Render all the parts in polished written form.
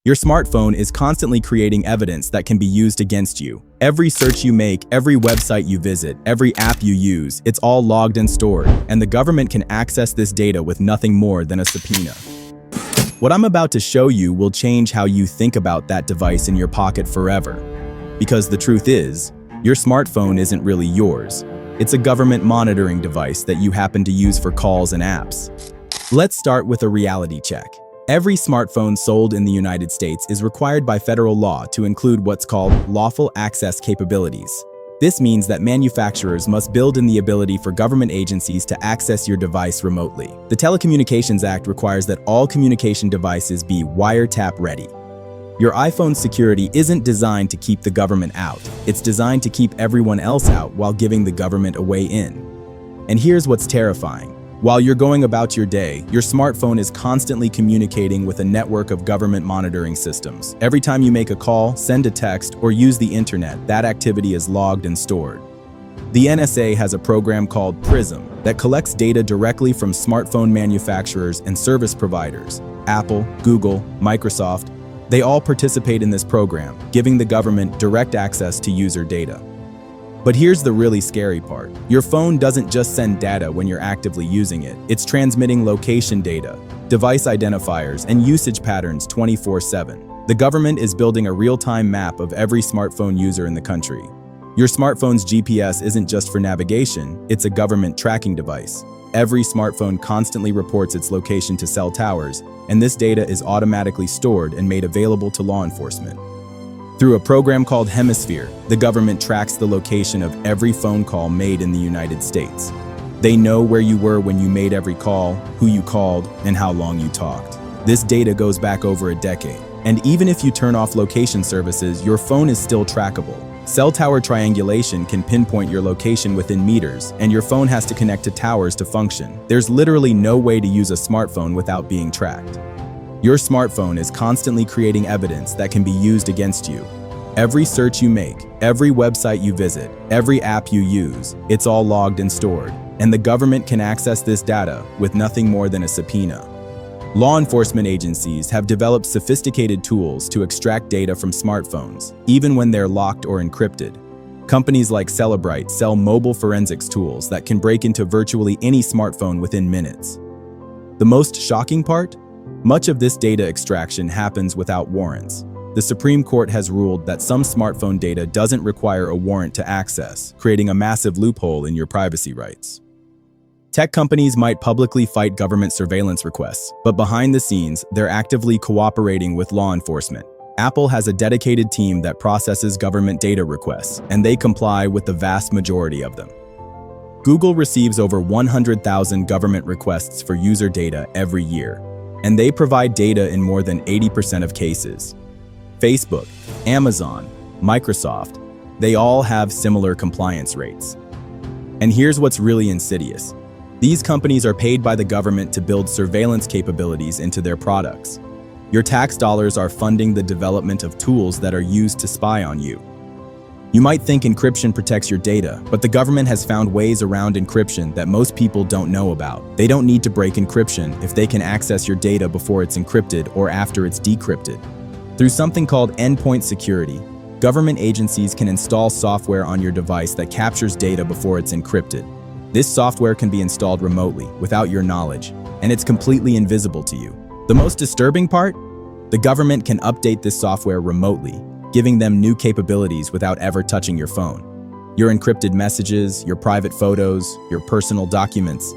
Your smartphone is constantly creating evidence that can be used against you. Every search you make, every website you visit, every app you use, it's all logged and stored, and the government can access this data with nothing more than a subpoena. What I'm about to show you will change how you think about that device in your pocket forever. Because the truth is, your smartphone isn't really yours. It's a government monitoring device that you happen to use for calls and apps. Let's start with a reality check. Every smartphone sold in the United States is required by federal law to include what's called lawful access capabilities. This means that manufacturers must build in the ability for government agencies to access your device remotely. The Telecommunications Act requires that all communication devices be wiretap ready. Your iPhone's security isn't designed to keep the government out. It's designed to keep everyone else out while giving the government a way in. And here's what's terrifying. While you're going about your day, your smartphone is constantly communicating with a network of government monitoring systems. Every time you make a call, send a text, or use the internet, that activity is logged and stored. The NSA has a program called PRISM that collects data directly from smartphone manufacturers and service providers. Apple, Google, Microsoft, they all participate in this program, giving the government direct access to user data. But here's the really scary part. Your phone doesn't just send data when you're actively using it. It's transmitting location data, device identifiers, and usage patterns 24/7. The government is building a real-time map of every smartphone user in the country. Your smartphone's GPS isn't just for navigation, it's a government tracking device. Every smartphone constantly reports its location to cell towers, and this data is automatically stored and made available to law enforcement. Through a program called Hemisphere, the government tracks the location of every phone call made in the United States. They know where you were when you made every call, who you called, and how long you talked. This data goes back over a decade. And even if you turn off location services, your phone is still trackable. Cell tower triangulation can pinpoint your location within meters, and your phone has to connect to towers to function. There's literally no way to use a smartphone without being tracked. Your smartphone is constantly creating evidence that can be used against you. Every search you make, every website you visit, every app you use, it's all logged and stored, and the government can access this data with nothing more than a subpoena. Law enforcement agencies have developed sophisticated tools to extract data from smartphones, even when they're locked or encrypted. Companies like Cellebrite sell mobile forensics tools that can break into virtually any smartphone within minutes. The most shocking part? Much of this data extraction happens without warrants. The Supreme Court has ruled that some smartphone data doesn't require a warrant to access, creating a massive loophole in your privacy rights. Tech companies might publicly fight government surveillance requests, but behind the scenes, they're actively cooperating with law enforcement. Apple has a dedicated team that processes government data requests, and they comply with the vast majority of them. Google receives over 100,000 government requests for user data every year, and they provide data in more than 80% of cases. Facebook, Amazon, Microsoft, they all have similar compliance rates. And here's what's really insidious. These companies are paid by the government to build surveillance capabilities into their products. Your tax dollars are funding the development of tools that are used to spy on you. You might think encryption protects your data, but the government has found ways around encryption that most people don't know about. They don't need to break encryption if they can access your data before it's encrypted or after it's decrypted. Through something called endpoint security, government agencies can install software on your device that captures data before it's encrypted. This software can be installed remotely, without your knowledge, and it's completely invisible to you. The most disturbing part? The government can update this software remotely, giving them new capabilities without ever touching your phone. Your encrypted messages, your private photos, your personal documents,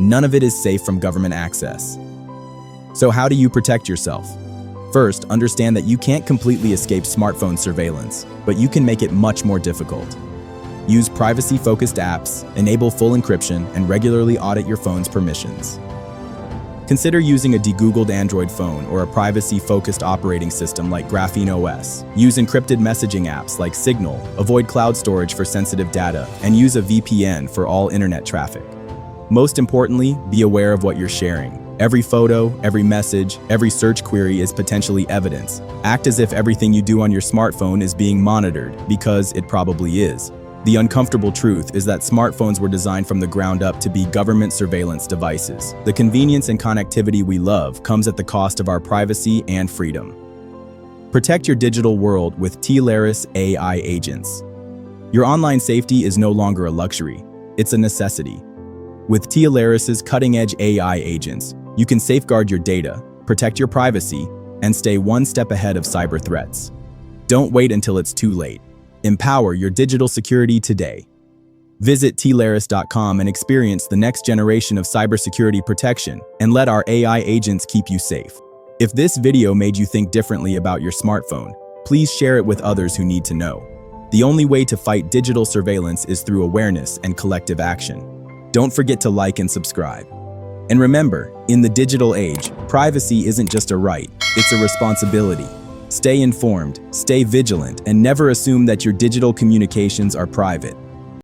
none of it is safe from government access. So how do you protect yourself? First, understand that you can't completely escape smartphone surveillance, but you can make it much more difficult. Use privacy-focused apps, enable full encryption, and regularly audit your phone's permissions. Consider using a de-Googled Android phone or a privacy-focused operating system like Graphene OS. Use encrypted messaging apps like Signal, avoid cloud storage for sensitive data, and use a VPN for all internet traffic. Most importantly, be aware of what you're sharing. Every photo, every message, every search query is potentially evidence. Act as if everything you do on your smartphone is being monitored, because it probably is. The uncomfortable truth is that smartphones were designed from the ground up to be government surveillance devices. The convenience and connectivity we love comes at the cost of our privacy and freedom. Protect your digital world with Tileris AI agents. Your online safety is no longer a luxury, it's a necessity. With Tileris' cutting-edge AI agents, you can safeguard your data, protect your privacy, and stay one step ahead of cyber threats. Don't wait until it's too late. Empower your digital security today. Visit Tileris.com and experience the next generation of cybersecurity protection, and let our AI agents keep you safe. If this video made you think differently about your smartphone, please share it with others who need to know. The only way to fight digital surveillance is through awareness and collective action. Don't forget to like and subscribe. And remember, in the digital age, privacy isn't just a right, it's a responsibility. Stay informed, stay vigilant, and never assume that your digital communications are private.